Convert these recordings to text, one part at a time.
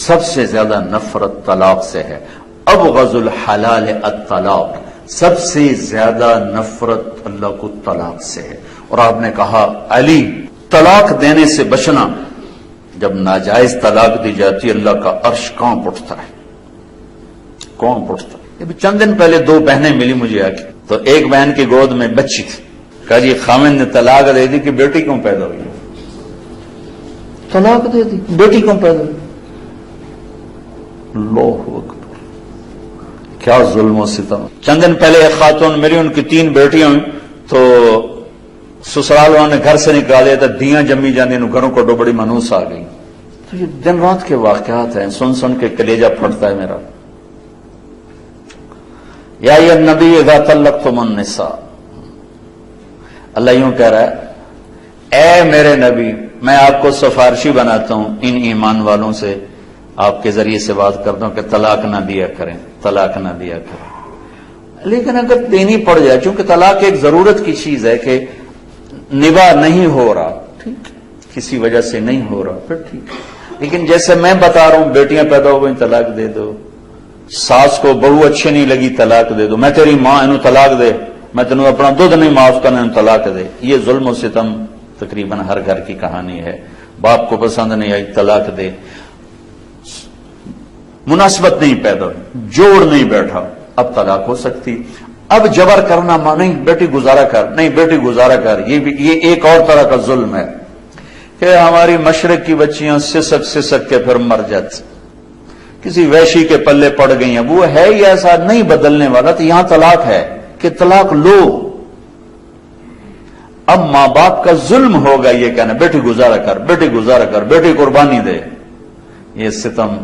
سب سے زیادہ نفرت طلاق سے ہے. ابغض الحلال الطلاق، سب سے زیادہ نفرت اللہ کو طلاق سے ہے. اور آپ نے کہا علی طلاق دینے سے بچنا. جب ناجائز طلاق دی جاتی ہے اللہ کا عرش کانپ اٹھتا ہے، کانپ اٹھتا ہے. چند دن پہلے دو بہنیں ملی مجھے آ کے، تو ایک بہن کی گود میں بچی تھی. کہا جی خامد نے طلاق دے دی کہ بیٹی کیوں پیدا ہوئی؟ طلاق دے دی، بیٹی کیوں پیدا ہوئی؟ اللہ اکبر، کیا ظلم و ستم. چند دن پہلے ایک خاتون ملی، ان کی 3 بیٹیاں ہوئی، تو سسرال والوں نے گھر سے نکال دیا تھا، دیاں جمی جانے گھروں کو بڑی منوس آ گئی. تو یہ دن رات کے واقعات ہیں، سن سن کے کلیجہ پھٹتا ہے میرا. یا ایھا النبی اذا طلقتم النساء، اللہ یوں کہہ رہا ہے اے میرے نبی میں آپ کو سفارشی بناتا ہوں ان ایمان والوں سے، آپ کے ذریعے سے بات کرتا ہوں کہ طلاق نہ دیا کریں، طلاق نہ دیا کریں. لیکن اگر دینی پڑ جائے، چونکہ طلاق ایک ضرورت کی چیز ہے کہ نباہ نہیں ہو رہا، ٹھیک، کسی وجہ سے نہیں ہو رہا، پھر ٹھیک. لیکن جیسے میں بتا رہا ہوں، بیٹیاں پیدا ہو گئیں طلاق دے دو، ساس کو بہو اچھی نہیں لگی طلاق دے دو، میں تیری ماں انہوں طلاق دے، میں تینوں اپنا دودھ نہیں معاف کرنا انہوں طلاق دے. یہ ظلم و ستم تقریباً ہر گھر کی کہانی ہے. باپ کو پسند نہیں آئی طلاق دے، مناسبت نہیں پیدا ہوئی، جوڑ نہیں بیٹھا، اب طلاق ہو سکتی. اب جبر کرنا نہیں، بیٹی گزارا کر، نہیں بیٹی گزارا کر، یہ ایک اور طرح کا ظلم ہے کہ ہماری مشرق کی بچیاں سسک سسک کے پھر مر جاتی، کسی ویشی کے پلے پڑ گئی ہیں. وہ ہے ہی ایسا نہیں بدلنے والا، تو یہاں طلاق ہے کہ طلاق لو. اب ماں باپ کا ظلم ہوگا یہ کہنا بیٹی گزارا کر، بیٹی گزارا کر، بیٹی قربانی دے. یہ ستم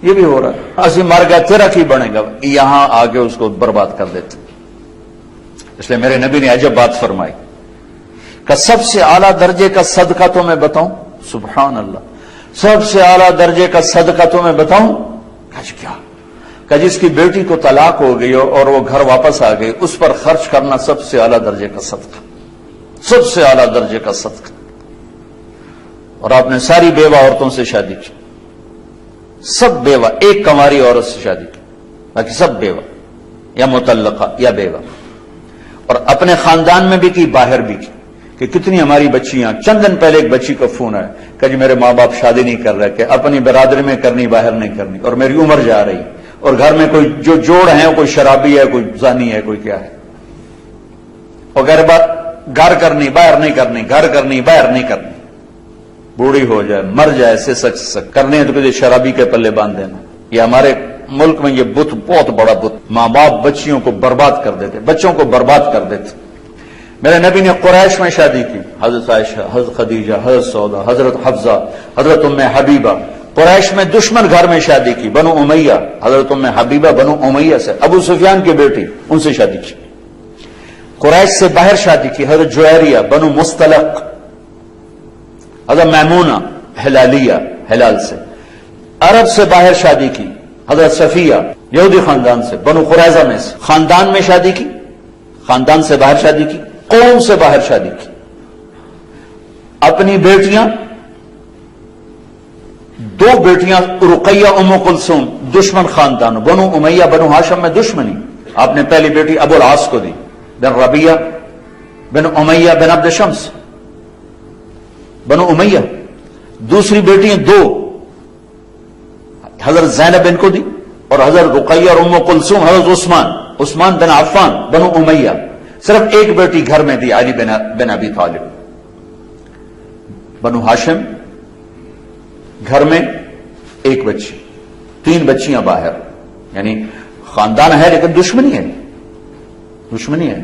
یہ بھی ہو رہا ہے. اسی مر گیا تیرا کی بنے گا، یہاں آگے اس کو برباد کر دیتے. اس لیے میرے نبی نے عجب بات فرمائی کہ سب سے اعلیٰ درجے کا صدقہ تو میں بتاؤں، سبحان اللہ، سب سے اعلیٰ درجے کا صدقہ تو میں بتاؤں. کیا کہ جس کی بیٹی کو طلاق ہو گئی اور وہ گھر واپس آ گئی، اس پر خرچ کرنا سب سے اعلیٰ درجے کا صدقہ، سب سے اعلیٰ درجے کا صدقہ. اور آپ نے ساری بیوہ عورتوں سے شادی کی، سب بیوہ، ایک کنواری عورت سے شادی کی، باقی سب بیوہ یا مطلقہ یا بیوہ. اور اپنے خاندان میں بھی کی، باہر بھی کی. کہ کتنی ہماری بچیاں، چند دن پہلے ایک بچی کا فون آیا کہ جی میرے ماں باپ شادی نہیں کر رہے، کہ اپنی برادری میں کرنی، باہر نہیں کرنی، اور میری عمر جا رہی، اور گھر میں کوئی جو جوڑ ہیں، کوئی شرابی ہے، کوئی زانی ہے، کوئی کیا ہے، اور غیر بات گھر کرنی، باہر نہیں کرنی، گھر کرنی، باہر نہیں کرنی. بوڑھی ہو جائے، مر جائے، سسک کرنے ہیں تو کسی شرابی کے پلے باندھ دینا. یہ ہمارے ملک میں یہ بت بہت بڑا بت. ماں باپ بچیوں کو برباد کر دیتے، بچوں کو برباد کر دیتے. میرے نبی نے قریش میں شادی کی، حضرت عائشہ، حضرت خدیجہ، حضرت سودا، حضرت حفصہ، حضرت ام حبیبہ. قریش میں دشمن گھر میں شادی کی، بنو امیہ، حضرت ام حبیبہ بنو امیہ سے، ابو سفیان کی بیٹی، ان سے شادی کی. قریش سے باہر شادی کی، حضرت جویریہ بنو مستلق، حضرت میمونہ ہلالیہ، ہلال سے. عرب سے باہر شادی کی، حضرت صفیہ یہودی خاندان سے، بنو قریظہ میں سے. خاندان میں شادی کی، خاندان سے باہر شادی کی، قوم سے باہر شادی کی. اپنی بیٹیاں، 2 بیٹیاں رقیہ ام کلثوم، دشمن خاندانوں، بنو امیہ بنو ہاشم میں دشمنی. آپ نے پہلی بیٹی ابو العاص کو دی، بن ربیہ بن امیہ بن عبد شمس، بنو امیہ. دوسری بیٹیاں 2 حضرت زینب ان کو دی، اور حضرت رقیہ اور ام کلثوم حضرت عثمان بن عفان بنو امیہ. صرف ایک بیٹی گھر میں دی، علی بن ابی طالب. بنو ہاشم گھر میں ایک بچی، 3 بچیاں باہر. یعنی خاندان ہے لیکن دشمنی ہے، دشمنی ہے.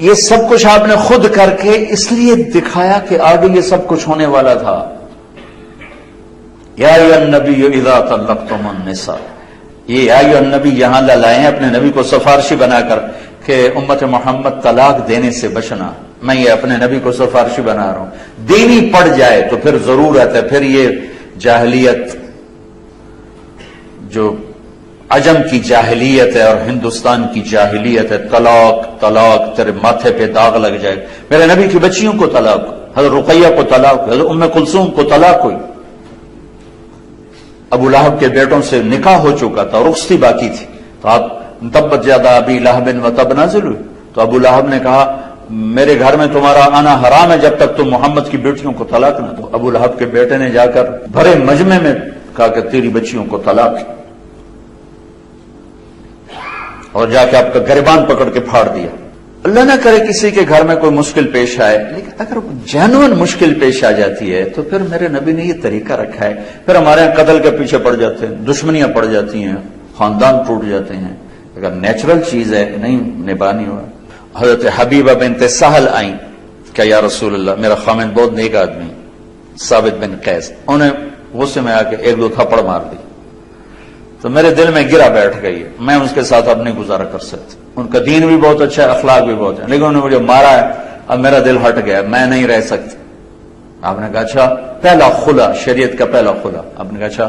یہ سب کچھ آپ نے خود کر کے اس لیے دکھایا کہ آگے یہ سب کچھ ہونے والا تھا. یا ایھا النبی اذا طلقتم النساء، یہ یا ایھا النبی یہاں لائے ہیں اپنے نبی کو سفارشی بنا کر کہ امت محمد طلاق دینے سے بچنا. میں یہ اپنے نبی کو سفارشی بنا رہا ہوں. دینی پڑ جائے تو پھر ضرورت ہے، پھر یہ جاہلیت جو عجم کی جاہلیت ہے اور ہندوستان کی جاہلیت ہے، طلاق طلاق، تیرے ماتھے پہ داغ لگ جائے. میرے نبی کی بچیوں کو طلاق، حضرت رقیہ کو طلاق، حضرت ام کلثوم کو طلاق ہوئی. ابو لہب کے بیٹوں سے نکاح ہو چکا تھا، رخصتی باقی تھی، تو آپ تبت یدا ابی لہب و تب نازل ہوئی، تو ابو لہب نے کہا میرے گھر میں تمہارا آنا حرام ہے جب تک تم محمد کی بیٹیوں کو طلاق نہ دو۔ ابو لہب کے بیٹے نے جا کر بھرے مجمع میں کہا کہ تیری بچیوں کو طلاق، اور جا کے آپ کا گریبان پکڑ کے پھاڑ دیا۔ اللہ نہ کرے کسی کے گھر میں کوئی مشکل پیش آئے، لیکن اگر جینوئن مشکل پیش آ جاتی ہے تو پھر میرے نبی نے یہ طریقہ رکھا ہے، پھر ہمارے یہاں قتل کے پیچھے پڑ جاتے ہیں، دشمنیاں پڑ جاتی ہیں، خاندان ٹوٹ جاتے ہیں۔ اگر نیچرل چیز ہے نہیں نبھانی ہوا۔ حضرت حبیبہ بنت سہل آئیں کہ یا رسول اللہ میرا خامند بہت نیک آدمی ثابت بن قیس، انہیں غصے میں آ کے ایک دو تھپڑ مار دی، تو میرے دل میں گرا بیٹھ گئی ہے، میں اس کے ساتھ اب نہیں گزارا کر سکتی۔ ان کا دین بھی بہت اچھا ہے، اخلاق بھی بہت ہے، لیکن انہوں نے مجھے مارا ہے، اب میرا دل ہٹ گیا، میں نہیں رہ سکتی۔ آپ نے کہا اچھا، پہلا خلا، شریعت کا پہلا خلا۔ آپ نے کہا اچھا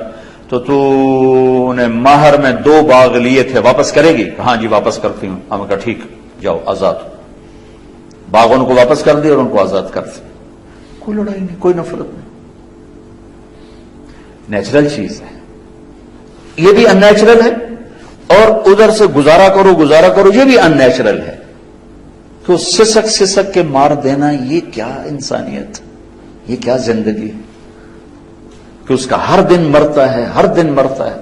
تو نے مہر میں 2 باغ لیے تھے، واپس کرے گی؟ ہاں جی واپس کرتی ہوں۔ آپ نے کہا ٹھیک، جاؤ آزاد ہو۔ باغ ان کو واپس کر دی اور ان کو آزاد کر دی، کوئی لڑائی نہیں، کوئی نفرت نہیں، نیچرل چیز ہے۔ یہ بھی ان نیچرل ہے، اور ادھر سے گزارا کرو یہ بھی ان نیچرل ہے۔ تو سسک کے مار دینا، یہ کیا انسانیت، یہ کیا زندگی کہ اس کا ہر دن مرتا ہے۔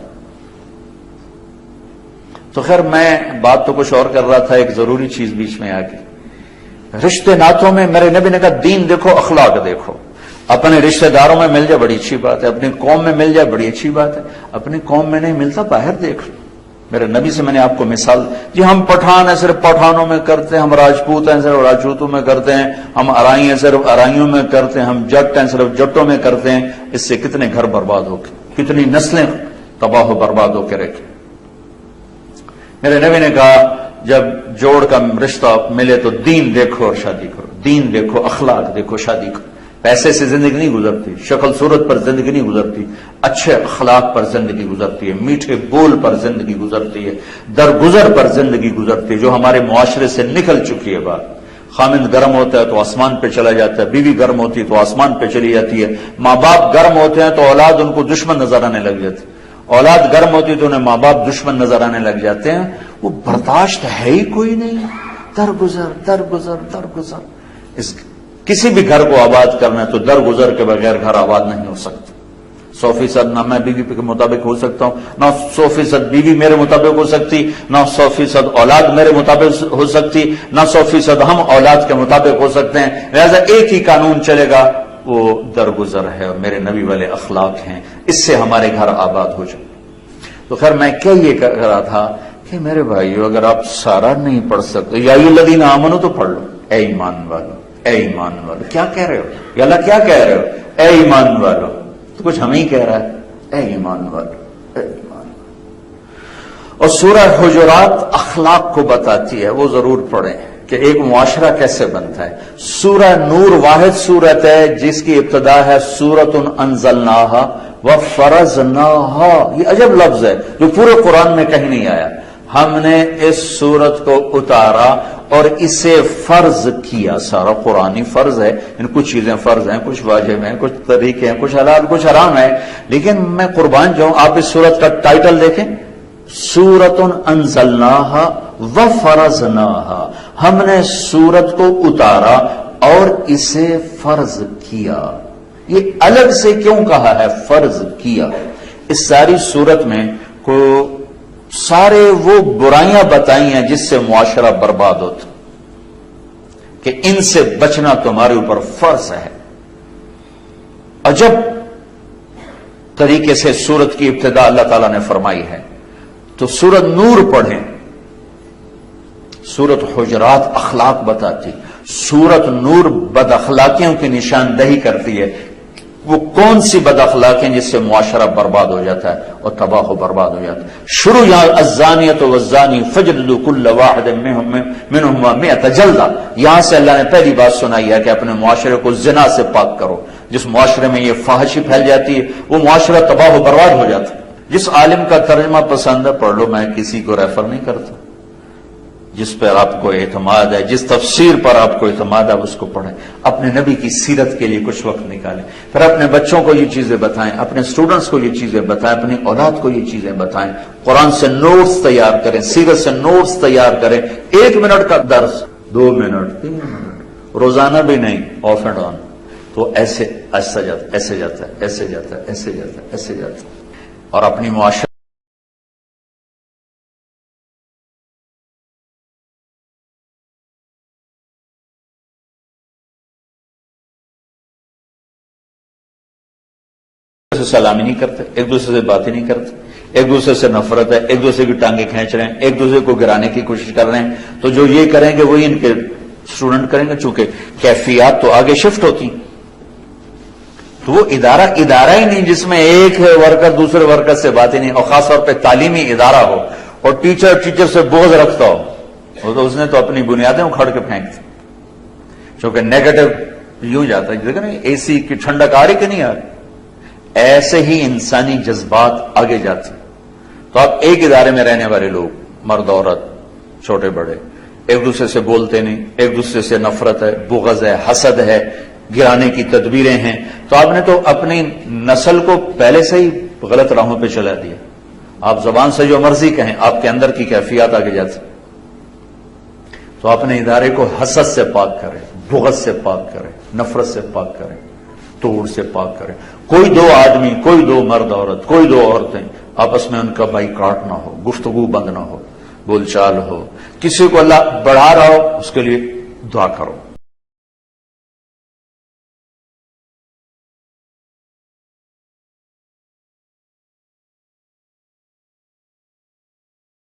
تو خیر میں بات تو کچھ اور کر رہا تھا، ایک ضروری چیز بیچ میں آ گئی۔ رشتے ناتوں میں میرے نبی نے کہا دین دیکھو، اخلاق دیکھو۔ اپنے رشتہ داروں میں مل جائے بڑی اچھی بات ہے، اپنی قوم میں مل جائے بڑی اچھی بات ہے، اپنی قوم میں نہیں ملتا باہر دیکھ لو۔ میرے نبی سے میں نے آپ کو مثال، جی ہم پٹھان ہیں صرف پٹھانوں میں کرتے ہیں، ہم راجپوت ہیں صرف راجپوتوں میں کرتے ہیں، ہم ارائی ہیں صرف ارائیوں میں کرتے ہیں، ہم جٹ ہیں صرف جٹوں میں کرتے ہیں۔ اس سے کتنے گھر برباد ہو گئے، کتنی نسلیں تباہ و برباد ہو کے رکھے۔ میرے نبی نے کہا جب جوڑ کا رشتہ ملے تو دین دیکھو اور شادی کرو، دین دیکھو، اخلاق دیکھو، شادی کرو۔ پیسے سے زندگی نہیں گزرتی، شکل صورت پر زندگی نہیں گزرتی، اچھے اخلاق پر زندگی گزرتی ہے، میٹھے بول پر زندگی گزرتی ہے، درگزر پر زندگی گزرتی ہے، جو ہمارے معاشرے سے نکل چکی ہے بات۔ خامند گرم ہوتا ہے تو آسمان پہ چلا جاتا ہے، بیوی گرم ہوتی ہے تو آسمان پہ چلی جاتی ہے، ماں باپ گرم ہوتے ہیں تو اولاد ان کو دشمن نظر آنے لگ جاتی ہے، اولاد گرم ہوتی ہے تو انہیں ماں باپ دشمن نظر آنے لگ جاتے ہیں۔ وہ برداشت ہے ہی کوئی نہیں، درگزر۔ کسی بھی گھر کو آباد کرنا ہے تو درگزر کے بغیر گھر آباد نہیں ہو سکتا۔ 100% نہ میں بیوی کے مطابق ہو سکتا ہوں، نہ 100% بیوی میرے مطابق ہو سکتی، نہ 100% اولاد میرے مطابق ہو سکتی، نہ 100% ہم اولاد کے مطابق ہو سکتے ہیں۔ لہذا ایک ہی قانون چلے گا، وہ درگزر ہے اور میرے نبی والے اخلاق ہیں، اس سے ہمارے گھر آباد ہو جائے۔ تو خیر میں کیا یہ کہہ رہا تھا کہ میرے بھائیو اگر آپ سارا نہیں پڑھ سکتے، یا الذین آمنوا تو پڑھ لو، اے ایمان والو، اے ایمان والو، کیا کہہ رہے ہو یا اللہ کیا کہہ رہے ہو؟ اے ایمان والو، تو کچھ ہمیں ہی کہہ رہا ہے، اے ایمان والو، اے ایمان والو۔ اور سورہ حجرات اخلاق کو بتاتی ہے، وہ ضرور پڑھیں کہ ایک معاشرہ کیسے بنتا ہے۔ سورہ نور واحد سورت ہے جس کی ابتدا ہے سورۃ انزلناہا وفرضناہا، یہ عجب لفظ ہے جو پورے قرآن میں کہیں نہیں آیا۔ ہم نے اس سورت کو اتارا اور اسے فرض کیا، سارا قرآنی فرض ہے، ان کچھ چیزیں فرض ہیں، کچھ واجب ہیں، کچھ طریقے ہیں، کچھ حلال کچھ حرام ہے، لیکن میں قربان جاؤں آپ اس سورت کا ٹائٹل دیکھیں، سورۃ انزلناہا وفرضناہا، ہم نے سورت کو اتارا اور اسے فرض کیا۔ یہ الگ سے کیوں کہا ہے فرض کیا؟ اس ساری سورت میں کو سارے وہ برائیاں بتائی ہیں جس سے معاشرہ برباد ہوتا، کہ ان سے بچنا تمہارے اوپر فرض ہے۔ عجب طریقے سے سورت کی ابتدا اللہ تعالیٰ نے فرمائی ہے۔ تو سورت نور پڑھیں، سورت حجرات اخلاق بتاتی، سورت نور بد اخلاقیوں کی نشاندہی کرتی ہے، وہ کون سی بد اخلاقیں جس سے معاشرہ برباد ہو جاتا ہے اور تباہ و برباد ہو جاتا ہے۔ شروع یہاں الزانیۃ والزانی فجلدوا کل واحد منہما 100 جلدہ، یہاں سے اللہ نے پہلی بات سنائی ہے کہ اپنے معاشرے کو زنا سے پاک کرو۔ جس معاشرے میں یہ فحاشی پھیل جاتی ہے وہ معاشرہ تباہ و برباد ہو جاتا ہے۔ جس عالم کا ترجمہ پسند ہے پڑھ لو، میں کسی کو ریفر نہیں کرتا، جس پر آپ کو اعتماد ہے، جس تفسیر پر آپ کو اعتماد ہے اس کو پڑھیں، اپنے نبی کی سیرت کے لیے کچھ وقت نکالیں، پھر اپنے بچوں کو یہ چیزیں بتائیں، اپنے سٹوڈنٹس کو یہ چیزیں بتائیں، اپنی اولاد کو یہ چیزیں بتائیں، قرآن سے نوٹس تیار کریں، سیرت سے نوٹس تیار کریں، 1 منٹ کا درس 2 منٹ 3 منٹ روزانہ بھی نہیں، آف اینڈ آن، تو ایسے ایسا جاتا ہے، ایسے جاتا ہے، ایسے جاتا ہے، ایسے جاتا ہے، ایسے جاتا ہے، اور اپنی معاشرے سے سلامی نہیں کرتے، ایک دوسرے سے باتیں نہیں کرتے، ایک دوسرے سے نفرت ہے، ایک دوسرے کی ٹانگیں کھینچ رہے ہیں، ایک دوسرے کو گرانے کی کوشش کر رہے ہیں، تو جو یہ کریں گے وہی ان کے اسٹوڈنٹ کریں گے، چونکہ کیفیات تو آگے شفٹ ہوتی، تو وہ ادارہ ہی نہیں جس میں ایک ورکر دوسرے ورکر سے باتیں نہیں، اور خاص طور پہ تعلیمی ادارہ ہو اور ٹیچر سے بغض رکھتا ہو، وہ تو اس نے تو اپنی بنیادیں اکھاڑ کے پھینک دی، چونکہ نیگیٹو یوں جاتا ہے، دیکھیں نا اے سی کی ٹھنڈک آ رہی کہ نہیں آ رہی، ایسے ہی انسانی جذبات آگے جاتے ہیں۔ تو آپ ایک ادارے میں رہنے والے لوگ، مرد عورت چھوٹے بڑے، ایک دوسرے سے بولتے نہیں، ایک دوسرے سے نفرت ہے، بغض ہے، حسد ہے، گرانے کی تدبیریں ہیں، تو آپ نے تو اپنی نسل کو پہلے سے ہی غلط راہوں پہ چلا دیا۔ آپ زبان سے جو مرضی کہیں، آپ کے اندر کی کیفیات آگے جاتی، تو اپنے ادارے کو حسد سے پاک کریں، بغض سے پاک کریں، نفرت سے پاک کریں، توڑ سے پاک کریں۔ کوئی 2 آدمی، کوئی 2 مرد عورت، کوئی 2 عورتیں آپس میں ان کا بائیکاٹ نہ ہو، گفتگو بند نہ ہو، بول چال ہو، کسی کو اللہ بڑھا رہا ہو اس کے لیے دعا کرو۔